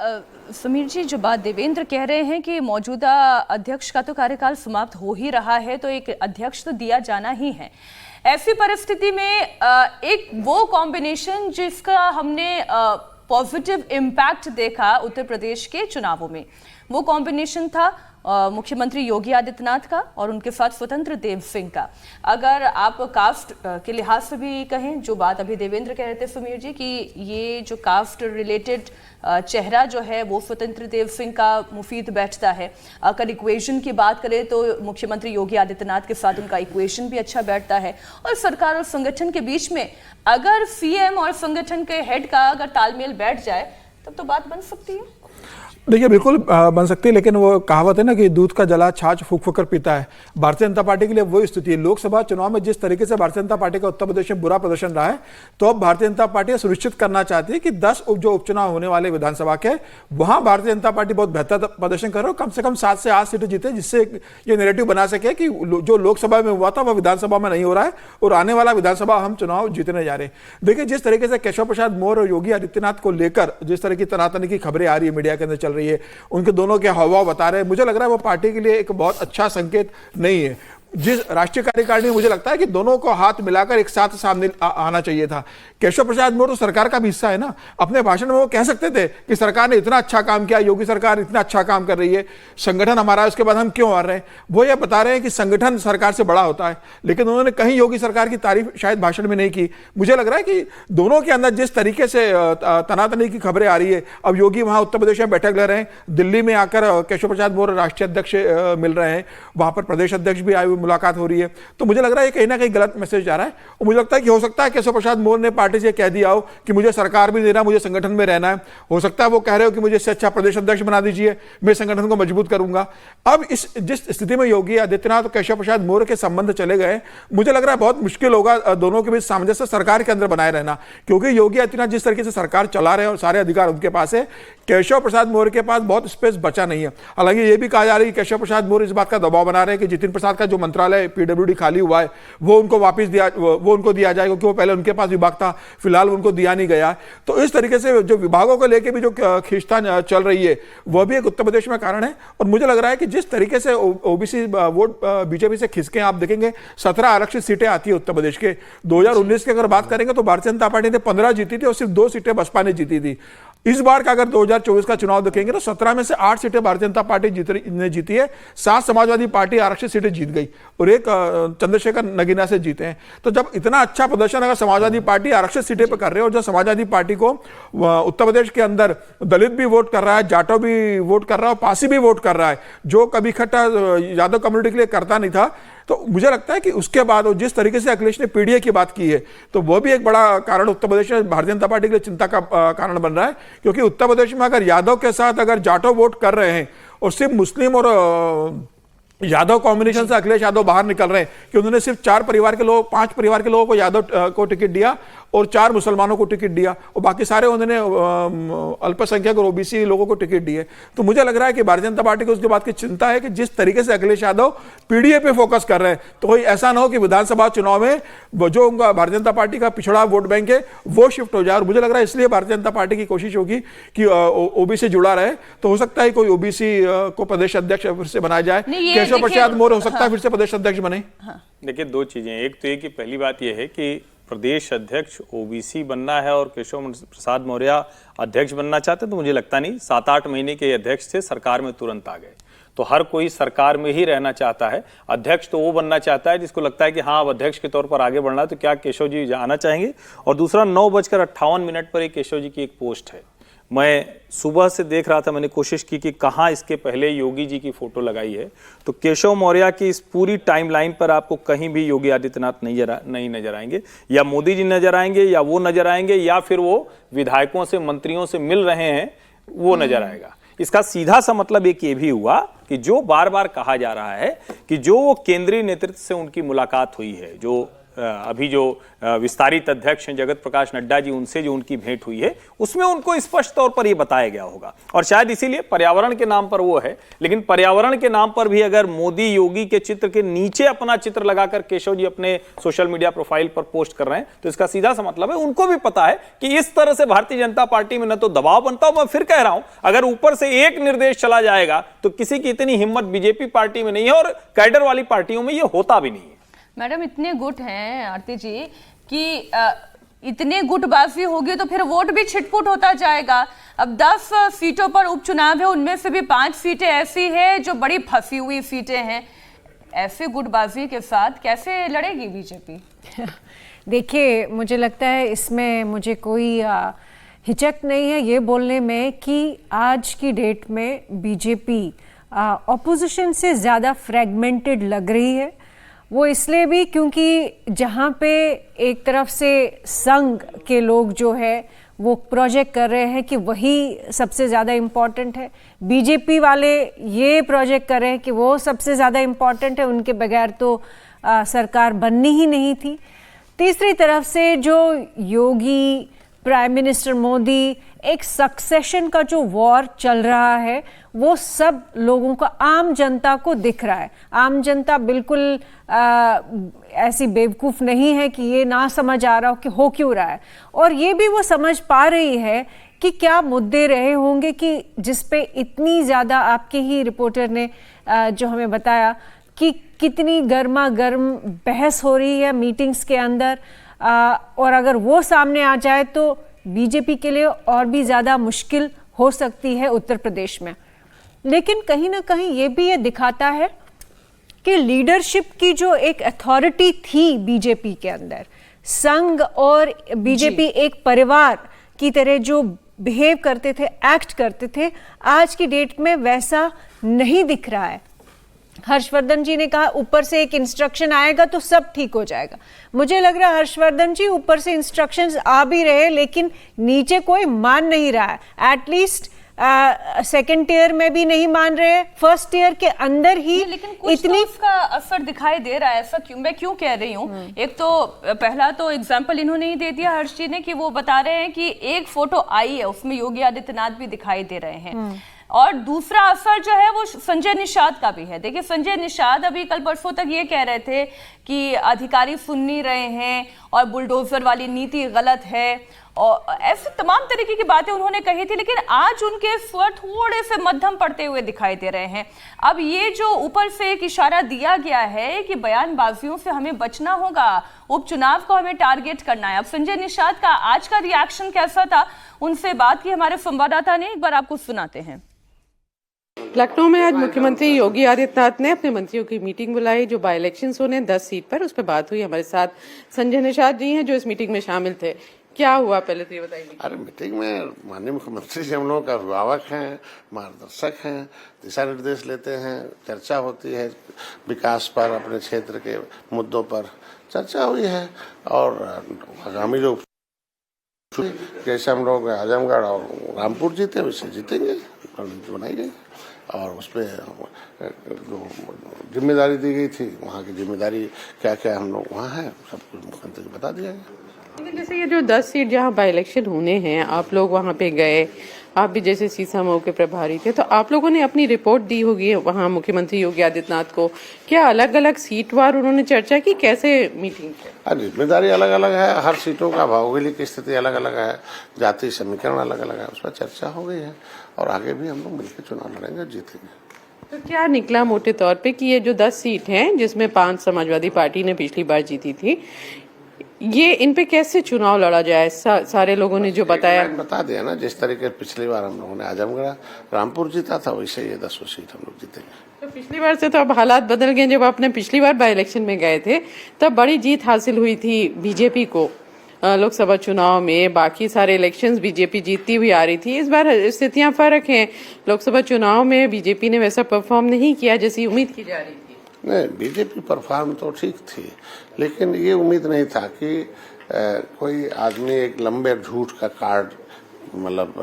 समीर जी, जो बात देवेंद्र कह रहे हैं कि मौजूदा अध्यक्ष का तो कार्यकाल समाप्त हो ही रहा है, तो एक अध्यक्ष तो दिया जाना ही है। ऐसी परिस्थिति में एक वो कॉम्बिनेशन जिसका हमने पॉजिटिव इम्पैक्ट देखा उत्तर प्रदेश के चुनावों में, वो कॉम्बिनेशन था मुख्यमंत्री योगी आदित्यनाथ का और उनके साथ स्वतंत्र देव सिंह का। अगर आप कास्ट के लिहाज से भी कहें, जो बात अभी देवेंद्र कह रहे थे समीर जी, कि ये जो कास्ट रिलेटेड चेहरा जो है वो स्वतंत्र देव सिंह का मुफीद बैठता है। अगर इक्वेशन की बात करें तो मुख्यमंत्री योगी आदित्यनाथ के साथ उनका इक्वेशन भी अच्छा बैठता है। और सरकार और संगठन के बीच में अगर सीएम और संगठन के हेड का अगर तालमेल बैठ जाए तब तो बात बन सकती है। देखिए, बिल्कुल बन सकती है, लेकिन वो कहावत है ना कि दूध का जला छाछ फूंक फूंक कर पीता है। भारतीय जनता पार्टी के लिए वही स्थिति है। लोकसभा चुनाव में जिस तरीके से भारतीय जनता पार्टी का उत्तर प्रदेश में बुरा प्रदर्शन रहा है, तो अब भारतीय जनता पार्टी सुनिश्चित करना चाहती है कि 10 जो उपचुनाव होने वाले विधानसभा के, वहां भारतीय जनता पार्टी बहुत बेहतर प्रदर्शन कर रहा है, कम से कम 7 से 8 सीटें जीते, जिससे ये नैरेटिव बना सके कि जो लोकसभा में हुआ था वह विधानसभा में नहीं हो रहा है और आने वाला विधानसभा हम चुनाव जीतने जा रहे हैं। देखिए, जिस तरीके से केशव प्रसाद मौर्य और योगी आदित्यनाथ को लेकर जिस तरह की तनातनी की खबरें आ रही है, मीडिया के अंदर चल रही है, उनके दोनों के हावभाव बता रहे हैं, मुझे लग रहा है वो पार्टी के लिए एक बहुत अच्छा संकेत नहीं है। जिस राष्ट्रीय कार्यकारिणी में मुझे लगता है कि दोनों को हाथ मिलाकर एक साथ सामने आना चाहिए था। केशव प्रसाद मौर्य तो सरकार का भी हिस्सा है ना। अपने भाषण में वो कह सकते थे कि सरकार ने इतना अच्छा काम किया, योगी सरकार इतना अच्छा काम कर रही है, संगठन हमारा है, उसके बाद हम क्यों हार रहे हैं। वो ये बता रहे हैं कि संगठन सरकार से बड़ा होता है, लेकिन उन्होंने कहीं योगी सरकार की तारीफ शायद भाषण में नहीं की। मुझे लग रहा है कि दोनों के अंदर जिस तरीके से तनातनी की खबरें आ रही है, अब योगी वहां उत्तर प्रदेश में बैठक ले रहे हैं, दिल्ली में आकर केशव प्रसाद मौर्य राष्ट्रीय अध्यक्ष मिल रहे हैं, वहां पर प्रदेश अध्यक्ष भी आए, मुलाकात हो रही है। तो मुझे लग रहा है कहीं ना कहीं गलत मैसेज जा रहा है। और मुझे लगता है कि हो सकता है केशव प्रसाद मौर्य ने पार्टी से कह दिया हो कि मुझे सरकार भी देना, मुझे संगठन में रहना है। हो सकता है वो कह रहे हो कि मुझे इससे अच्छा प्रदेश अध्यक्ष बना दीजिए, मैं संगठन को मजबूत करूंगा। अब जिस स्थिति में योगी आदित्यनाथ और केशव प्रसाद मौर्य के संबंध चले गए, मुझे लग रहा है बहुत मुश्किल होगा दोनों के बीच सामंजस्य सरकार के अंदर बनाए रहना, क्योंकि योगी आदित्यनाथ जिस तरीके से सरकार चला रहे हैं और सारे अधिकार उनके पास है, केशव प्रसाद मौर्य के पास बहुत स्पेस बचा नहीं है। हालांकि यह भी कहा जा रहा है कि केशव प्रसाद मौर्य इस बात का दबाव बना रहे हैं कि जितिन प्रसाद का जो मंत्रालय पीडब्ल्यूडी खाली हुआ है वो उनको वापस दिया जाएगा, क्योंकि वो पहले उनके पास विभाग था, फिलहाल उनको दिया नहीं गया। तो इस तरीके से जो विभागों को लेकर भी जो खींचतान चल रही है, वह भी एक उत्तर प्रदेश में कारण है। और मुझे लग रहा है कि जिस तरीके से ओबीसी वोट बीजेपी से खिसके, आप देखेंगे 17 आरक्षित सीटें आती है उत्तर प्रदेश के। 2019 की अगर बात करेंगे तो भारतीय जनता पार्टी ने 15 जीती थी और सिर्फ 2 सीटें बसपा ने जीती थी। इस बार का अगर 2024 का चुनाव देखेंगे तो 17 में से 8 सीटें भारतीय जनता पार्टी ने जीती है, 7 समाजवादी पार्टी आरक्षित सीटें जीत गई और एक चंद्रशेखर नगीना से जीते हैं। तो जब इतना अच्छा प्रदर्शन अगर समाजवादी पार्टी आरक्षित सीटें पर कर रहे हो, और जब समाजवादी पार्टी को उत्तर प्रदेश के अंदर दलित भी वोट कर रहा है, जाटो भी वोट कर रहा है, पासी भी वोट कर रहा है, जो कभी इकट्ठा यादव कम्युनिटी के लिए करता नहीं था, तो मुझे लगता है कि उसके बाद और जिस तरीके से अखिलेश ने पीडीए की बात की है, तो वो भी एक बड़ा कारण उत्तर प्रदेश में भारतीय जनता पार्टी के लिए चिंता का कारण बन रहा है। क्योंकि उत्तर प्रदेश में अगर यादव के साथ अगर जाटो वोट कर रहे हैं और सिर्फ मुस्लिम और यादव कॉम्बिनेशन से अखिलेश यादव बाहर निकल रहे हैं, कि उन्होंने सिर्फ 5 परिवार के लोगों को यादव को टिकट दिया और 4 मुसलमानों को टिकट दिया और बाकी सारे उन्होंने अल्पसंख्यक और ओबीसी लोगों को टिकट दिए। तो मुझे लग रहा है कि भारतीय जनता पार्टी को उसके बात की चिंता है कि जिस तरीके से अखिलेश यादव पीडीए पे फोकस कर रहे हैं, तो कोई ऐसा ना हो कि विधानसभा चुनाव में जो उनका भारतीय जनता पार्टी का पिछड़ा वोट बैंक है वो शिफ्ट हो जाए। और मुझे लग रहा है इसलिए भारतीय जनता पार्टी की कोशिश होगी कि ओबीसी जुड़ा रहे। तो हो सकता है कोई ओबीसी को प्रदेश अध्यक्ष फिर से बनाया जाए, केशव प्रसाद मौर्य हो सकता है फिर से प्रदेश अध्यक्ष बने। देखिए, 2 चीजें, एक तो ये कि पहली बात यह है कि प्रदेश अध्यक्ष ओबीसी बनना है और केशव प्रसाद मौर्य अध्यक्ष बनना चाहते, तो मुझे लगता नहीं। 7-8 महीने के अध्यक्ष थे, सरकार में तुरंत आ गए। तो हर कोई सरकार में ही रहना चाहता है। अध्यक्ष तो वो बनना चाहता है जिसको लगता है कि हाँ, अब अध्यक्ष के तौर पर आगे बढ़ना है। तो क्या केशव जी आना चाहेंगे? और दूसरा, 9:58 पर एक केशव जी की एक पोस्ट है, मैं सुबह से देख रहा था, मैंने कोशिश की कि कहाँ इसके पहले योगी जी की फोटो लगाई है, तो केशव मौर्य की इस पूरी टाइमलाइन पर आपको कहीं भी योगी आदित्यनाथ नहीं नजर आएंगे, या मोदी जी नजर आएंगे, या वो नजर आएंगे, या फिर वो विधायकों से मंत्रियों से मिल रहे हैं वो नजर आएगा। इसका सीधा सा मतलब एक ये भी हुआ कि जो बार बार कहा जा रहा है कि जो वो केंद्रीय नेतृत्व से उनकी मुलाकात हुई है, जो अभी जो विस्तारित अध्यक्ष हैं जगत प्रकाश नड्डा जी, उनसे जो उनकी भेंट हुई है उसमें उनको स्पष्ट तौर पर यह बताया गया होगा। और शायद इसीलिए पर्यावरण के नाम पर वो है, लेकिन पर्यावरण के नाम पर भी अगर मोदी योगी के चित्र के नीचे अपना चित्र लगाकर केशव जी अपने सोशल मीडिया प्रोफाइल पर पोस्ट कर रहे हैं, तो इसका सीधा सा मतलब है उनको भी पता है कि इस तरह से भारतीय जनता पार्टी में न तो दबाव बनता हो। मैं फिर कह रहा हूं, अगर ऊपर से एक निर्देश चला जाएगा तो किसी की इतनी हिम्मत बीजेपी पार्टी में नहीं है और कैडर वाली पार्टियों में यह होता भी नहीं है। मैडम इतने गुट हैं आरती जी कि इतने गुटबाजी होगी तो फिर वोट भी छिटपुट होता जाएगा। अब 10 सीटों पर उपचुनाव है, उनमें से भी 5 सीटें ऐसी हैं जो बड़ी फंसी हुई सीटें हैं। ऐसे गुटबाजी के साथ कैसे लड़ेगी बीजेपी? देखिए, मुझे लगता है इसमें मुझे कोई हिचक नहीं है ये बोलने में कि आज की डेट में बीजेपी ऑपोजिशन से ज़्यादा फ्रेगमेंटेड लग रही है। वो इसलिए भी क्योंकि जहाँ पे एक तरफ से संघ के लोग जो है वो प्रोजेक्ट कर रहे हैं कि वही सबसे ज़्यादा इम्पॉर्टेंट है, बीजेपी वाले ये प्रोजेक्ट कर रहे हैं कि वो सबसे ज़्यादा इम्पॉर्टेंट है, उनके बगैर तो सरकार बननी ही नहीं थी। तीसरी तरफ से जो योगी, प्राइम मिनिस्टर मोदी, एक सक्सेशन का जो वॉर चल रहा है वो सब लोगों को, आम जनता को दिख रहा है। आम जनता बिल्कुल ऐसी बेवकूफ़ नहीं है कि ये ना समझ आ रहा हो कि हो क्यों रहा है, और ये भी वो समझ पा रही है कि क्या मुद्दे रहे होंगे कि जिस पे इतनी ज़्यादा, आपके ही रिपोर्टर ने जो हमें बताया कि कितनी गर्मा गर्म बहस हो रही है मीटिंग्स के अंदर, और अगर वो सामने आ जाए तो बीजेपी के लिए और भी ज़्यादा मुश्किल हो सकती है उत्तर प्रदेश में। लेकिन कहीं ना कहीं ये भी ये दिखाता है कि लीडरशिप की जो एक अथॉरिटी थी बीजेपी के अंदर, संघ और बीजेपी एक परिवार की तरह जो बिहेव करते थे, एक्ट करते थे, आज की डेट में वैसा नहीं दिख रहा है। हर्षवर्धन जी ने कहा ऊपर से एक इंस्ट्रक्शन आएगा तो सब ठीक हो जाएगा। मुझे लग रहा है हर्षवर्धन जी ऊपर से इंस्ट्रक्शंस आ भी रहे लेकिन नीचे कोई मान नहीं रहा है। एटलीस्ट सेकंड टियर में भी नहीं मान रहे, फर्स्ट टियर के अंदर ही लेकिन कुछ इतनी तो उसका असर दिखाई दे रहा है। ऐसा क्यों, मैं क्यों कह रही हूँ, एक तो पहला तो एग्जांपल इन्होंने ही दे दिया हर्ष जी ने कि वो बता रहे हैं कि एक फोटो आई है उसमें योगी आदित्यनाथ भी दिखाई दे रहे हैं, और दूसरा असर जो है वो संजय निषाद का भी है। देखिए संजय निषाद अभी कल परसों तक ये कह रहे थे कि अधिकारी सुन नहीं रहे हैं और बुलडोजर वाली नीति गलत है, और ऐसे तमाम तरीके की बातें उन्होंने कही थी, लेकिन आज उनके स्वर थोड़े से मध्यम पड़ते हुए दिखाई दे रहे हैं। अब ये जो ऊपर से एक इशारा दिया गया है कि बयानबाजियों से हमें बचना होगा, उपचुनाव को हमें टारगेट करना है। अब संजय निषाद का आज का रिएक्शन कैसा था, उनसे बात की हमारे संवाददाता ने, एक बार आपको सुनाते हैं। लखनऊ में आज मुख्यमंत्री योगी आदित्यनाथ ने अपने मंत्रियों की मीटिंग बुलाई जो बाई इलेक्शंस होने 10 सीट पर, उस पर बात हुई। हमारे साथ संजय निषाद जी हैं जो इस मीटिंग में शामिल थे। क्या हुआ पहले तो ये बताइए। अरे मीटिंग में माननीय मुख्यमंत्री जी हम लोगों का अभिभावक हैं, मार्गदर्शक हैं, दिशा निर्देश लेते हैं, चर्चा होती है विकास पर, अपने क्षेत्र के मुद्दों पर चर्चा हुई है, और आगामी जो जैसे हम लोग आजमगढ़ और रामपुर जीते वैसे जीतेंगे, रणनीति बनाई गई और उस पर जो जिम्मेदारी दी गई थी वहाँ की जिम्मेदारी क्या क्या हम लोग वहाँ हैं सब कुछ मुख्यमंत्री को बता दिया गया। लेकिन जैसे ये जो 10 सीट जहाँ बाई इलेक्शन होने हैं, आप लोग वहाँ पे गए, आप भी जैसे सीसामऊ के प्रभारी थे, तो आप लोगों ने अपनी रिपोर्ट दी होगी वहाँ मुख्यमंत्री योगी आदित्यनाथ को। क्या अलग अलग सीटवार उन्होंने चर्चा की, कैसे मीटिंग की? जिम्मेदारी अलग अलग है, हर सीटों का भौगोलिक स्थिति अलग अलग है, जाति समीकरण अलग अलग है, उस पर चर्चा हो गई है, और आगे भी हम लोग मिलकर चुनाव लड़ेंगे और जीतेंगे। तो क्या निकला मोटे तौर पे कि ये जो 10 सीट हैं जिसमें 5 समाजवादी पार्टी ने पिछली बार जीती थी, ये इन पे कैसे चुनाव लड़ा जाए? सारे लोगों ने जो बताया बता दिया ना, जिस तरीके पिछली बार हम लोगों ने आजमगढ़ रामपुर जीता था वैसे ये 10 सीट हम लोग जीतेंगे। तो पिछली बार से तो अब हालात बदल गए। जब आपने पिछली बार बाई इलेक्शन में गए थे तब बड़ी जीत हासिल हुई थी बीजेपी को लोकसभा चुनाव में, बाकी सारे इलेक्शंस बीजेपी जीतती हुई आ रही थी। इस बार स्थितियां फर्क हैं, लोकसभा चुनाव में बीजेपी ने वैसा परफॉर्म नहीं किया जैसी उम्मीद की जा रही थी। नहीं, बीजेपी परफॉर्म तो ठीक थी, लेकिन ये उम्मीद नहीं था कि कोई आदमी एक लंबे झूठ का कार्ड मतलब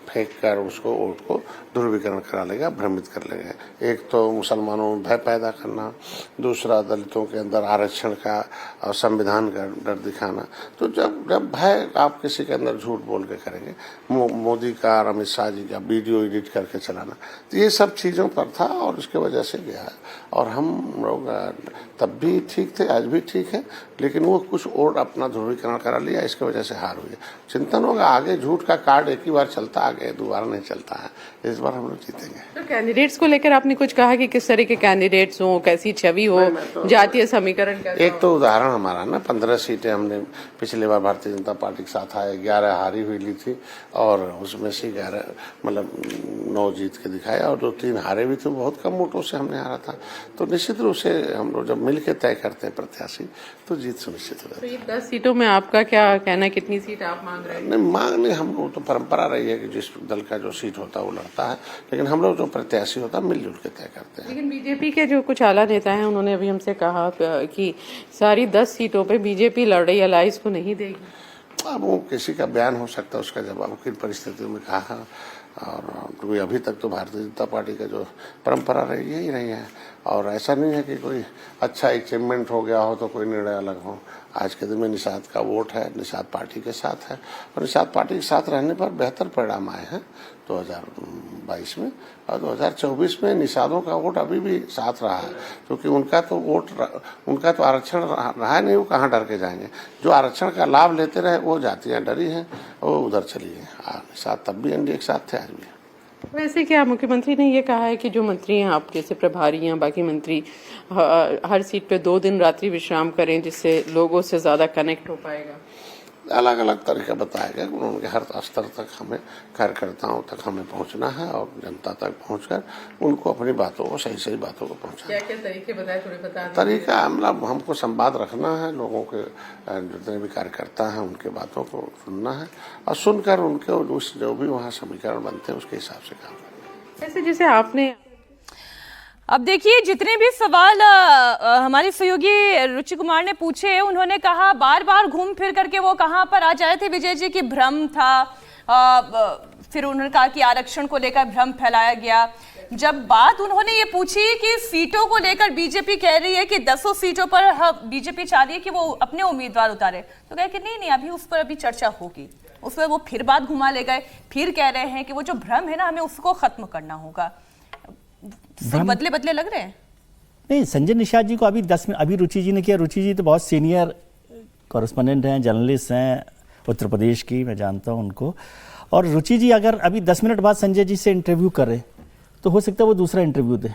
फेंक कर उसको वोट को ध्रुवीकरण करा लेगा, भ्रमित कर लेगा। एक तो मुसलमानों में भय पैदा करना, दूसरा दलितों के अंदर आरक्षण का और संविधान का डर दिखाना। तो जब भय आप किसी के अंदर झूठ बोल के करेंगे, मोदी का और अमित शाह जी का वीडियो एडिट करके चलाना, तो ये सब चीज़ों पर था और इसके वजह से गया है। और हम लोग तब भी ठीक थे, आज भी ठीक है, लेकिन वो कुछ और अपना ध्रुवीकरण करा लिया, इसके वजह से हार हुई। चिंतन होगा, आगे झूठ का कार्ड एक ही बार चलता, आगे दोबारा नहीं चलता है। इस बार हम लोग जीतेंगे। तो कैंडिडेट्स को लेकर आपने कुछ कहा कि किस तरह के कैंडिडेट्स हो, कैसी छवि हो, जातीय समीकरण कैसा एक तो उदाहरण हमारा ना 15 सीटें हमने पिछली बार भारतीय जनता पार्टी के साथ आए, 11 हारी हुई ली थी और उसमें से 11 मतलब 9 जीत के दिखाया और 2-3 हारे भी थे, बहुत कम वोटों से हमने हारा था। तो निश्चित रूप से हम लोग जब मिल के तय करते हैं प्रत्याशी तो जीत सुनिश्चित हो जाती है। 10 सीटों में आपका क्या कहना है, कितनी सीट आप मांग रहे हैं? नहीं, मांग नहीं, हम लोग तो परंपरा रही है कि जिस दल का जो सीट होता है वो लड़ता है, लेकिन हम लोग जो प्रत्याशी होता है मिलजुल के तय करते हैं। लेकिन बीजेपी के जो कुछ आला नेता हैं उन्होंने अभी हमसे कहा कि सारी 10 सीटों पे बीजेपी लड़ रही, अलायंस को नहीं देगी। अब वो किसी का बयान हो सकता है, उसका जवाब किन परिस्थितियों में कहा। और क्योंकि अभी तक तो भारतीय जनता पार्टी का जो परंपरा रही यही रही है और ऐसा नहीं है कि कोई अच्छा अचीवमेंट हो गया हो तो कोई निर्णय अलग हो। आज के दिन में निषाद का वोट है, निषाद पार्टी के साथ है और निषाद पार्टी के साथ रहने पर बेहतर परिणाम आए हैं 2022 में। और 2024 में निषादों का वोट अभी भी साथ रहा है, क्योंकि उनका तो आरक्षण रहा नहीं, वो कहाँ डर के जाएंगे। जो आरक्षण का लाभ लेते रहे वो जातियाँ डरी हैं, वो उधर चली गई। निषाद तब भी एनडीए के साथ थे, आज भी। वैसे क्या मुख्यमंत्री ने ये कहा है कि जो मंत्री हैं आप जैसे प्रभारी हैं, बाकी मंत्री हर सीट पे 2 दिन रात्रि विश्राम करें, जिससे लोगों से ज्यादा कनेक्ट हो पाएगा? अलग अलग तरीका बताया गया। उनके हर स्तर तक हमें, कार्यकर्ताओं तक हमें पहुंचना है और जनता तक पहुंचकर उनको अपनी बातों को, सही बातों को पहुंचाना। क्या क्या तरीके बताए, थोड़े बता दीजिए। तरीका मतलब हमको संवाद रखना है, लोगों के जितने भी कार्यकर्ता हैं उनके बातों को सुनना है और सुनकर उनके जो भी वहाँ समीकरण बनते हैं उसके हिसाब से काम करना है। ऐसे जैसे आपने अब देखिए, जितने भी सवाल हमारे सहयोगी रुचि कुमार ने पूछे, उन्होंने कहा बार बार घूम फिर करके वो कहाँ पर आ जाए थे विजय जी की भ्रम था। फिर उन्होंने कहा कि आरक्षण को लेकर भ्रम फैलाया गया। जब बात उन्होंने ये पूछी कि सीटों को लेकर बीजेपी कह रही है कि 10 सीटों पर बीजेपी चाह रही है कि वो अपने उम्मीदवार उतारे, तो कहे कि नहीं अभी उस पर अभी चर्चा होगी। उस पर वो फिर बात घुमा ले गए, फिर कह रहे हैं कि वो जो भ्रम है ना, हमें उसको खत्म करना होगा। बदले लग रहे हैं। नहीं, संजय निषाद जी को अभी 10 में अभी रुचि जी ने किया। रुचि जी तो बहुत सीनियर कॉरेस्पोंडेंट हैं, जर्नलिस्ट हैं उत्तर प्रदेश की, मैं जानता हूं उनको। और रुचि जी अगर अभी 10 मिनट बाद संजय जी से इंटरव्यू करे तो हो सकता है वो दूसरा इंटरव्यू दे।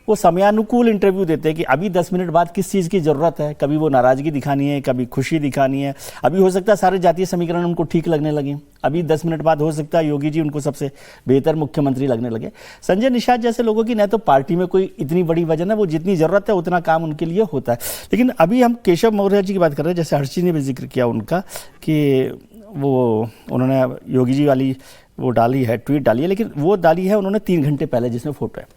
वो समयानुकूल इंटरव्यू देते हैं कि अभी 10 मिनट बाद किस चीज़ की ज़रूरत है। कभी वो नाराज़गी दिखानी है, कभी खुशी दिखानी है। अभी हो सकता है सारे जातीय समीकरण उनको ठीक लगने लगे, अभी 10 मिनट बाद हो सकता है योगी जी उनको सबसे बेहतर मुख्यमंत्री लगने लगे। संजय निषाद जैसे लोगों की न तो पार्टी में कोई इतनी बड़ी वजन है, वो जितनी ज़रूरत है उतना काम उनके लिए होता है। लेकिन अभी हम केशव मौर्य जी की बात कर रहे हैं, जैसे हर्षी ने भी जिक्र किया उनका कि वो उन्होंने योगी जी वाली वो डाली है, ट्वीट डाली है, लेकिन वो डाली है उन्होंने 3 घंटे पहले जिसमें फोटो है,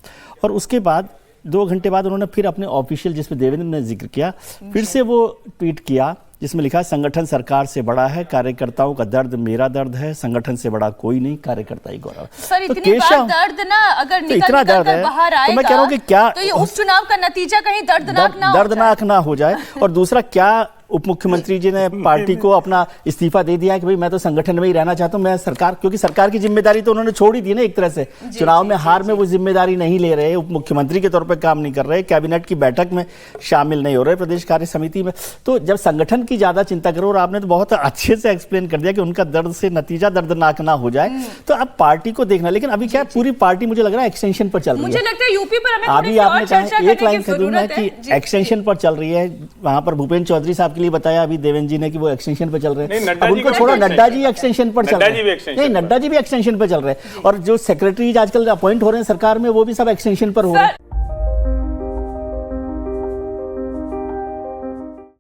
और उसके बाद 2 घंटे बाद उन्होंने फिर अपने ऑफिशियल जिसमें देवेंद्र ने जिक्र किया फिर से वो ट्वीट किया जिसमें लिखा है संगठन सरकार से बड़ा है, कार्यकर्ताओं का दर्द मेरा दर्द है, संगठन से बड़ा कोई नहीं, कार्यकर्ता ही गौरव। सर, इतनी बार दर्द ना अगर तो इतना दर्द है बाहर आएगा, तो मैं कह रहा हूं कि क्या तो ये उपचुनाव का नतीजा कहीं दर्दनाक ना हो जाए। और दूसरा, क्या उप मुख्यमंत्री जी ने पार्टी को अपना इस्तीफा दे दिया कि भाई मैं तो संगठन में ही रहना चाहता हूं, मैं सरकार, क्योंकि सरकार की जिम्मेदारी तो उन्होंने छोड़ ही दी ना एक तरह से। चुनाव में हार में वो जिम्मेदारी नहीं ले रहे, उप मुख्यमंत्री के तौर पर काम नहीं कर रहे, कैबिनेट की बैठक में शामिल नहीं हो रहे, प्रदेश कार्य समिति में। तो जब संगठन की ज्यादा चिंता करो, और आपने तो बहुत अच्छे से एक्सप्लेन कर दिया कि उनका दर्द से नतीजा दर्दनाक ना हो जाए, तो अब पार्टी को देखना। लेकिन अभी क्या पूरी पार्टी मुझे लग रहा है एक्सटेंशन पर चल रही है। मुझे लगता है यूपी पर हमें अभी आपने कहा एक लाइन कह दूं मैं कि एक्सटेंशन पर चल रही है। वहां पर भूपेंद्र चौधरी साहब के लिए बताया अभी देवेंद्र जी ने कि वो एक्सटेंशन पर चल रहे हैं। अब उनको छोड़ो, नड्डा जी एक्सटेंशन पर चल रहे हैं। नहीं, नड्डा जी भी एक्सटेंशन पर चल रहे हैं, और जो सेक्रेटरीज आजकल अपॉइंट हो रहे हैं सरकार में वो भी सब एक्सटेंशन पर हो रहे हैं।